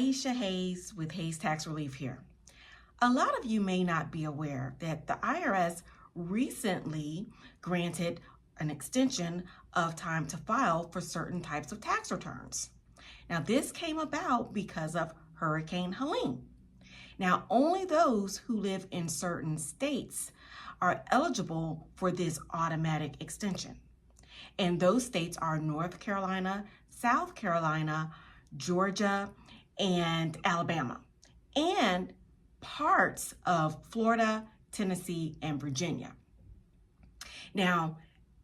Alicia Hayes with Hayes Tax Relief here. A lot of you may not be aware that the IRS recently granted an extension of time to file for certain types of tax returns. Now, this came about because of Hurricane Helene. Now, only those who live in certain states are eligible for this automatic extension. And those states are North Carolina, South Carolina, Georgia, and Alabama, and parts of Florida, Tennessee, and Virginia. Now,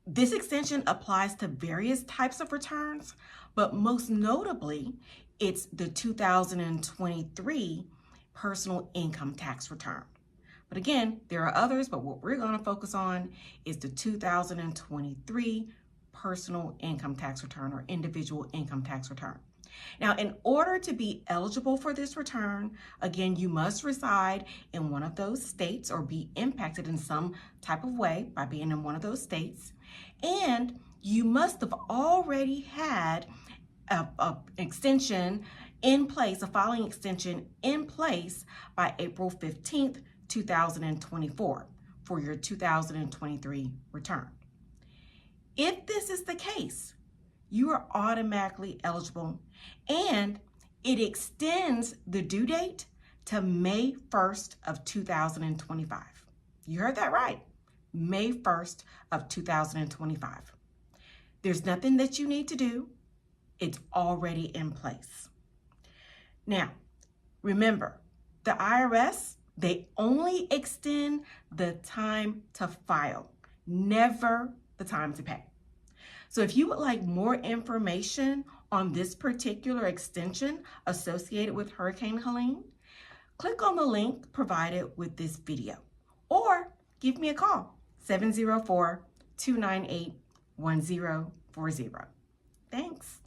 this extension applies to various types of returns, but most notably, it's the 2023 personal income tax return. But again, there are others, but what we're going to focus on is the 2023 personal income tax return or individual income tax return. Now, in order to be eligible for this return, again, you must reside in one of those states or be impacted in some type of way by being in one of those states. And you must have already had an extension in place, a filing extension in place by April 15th, 2024 for your 2023 return. If this is the case, you are automatically eligible, and it extends the due date to May 1st of 2025. You heard that right, May 1st of 2025. There's nothing that you need to do. It's already in place. Now, remember, the IRS, they only extend the time to file, never the time to pay. So if you would like more information on this particular extension associated with Hurricane Helene, click on the link provided with this video or give me a call, 704-298-1040. Thanks.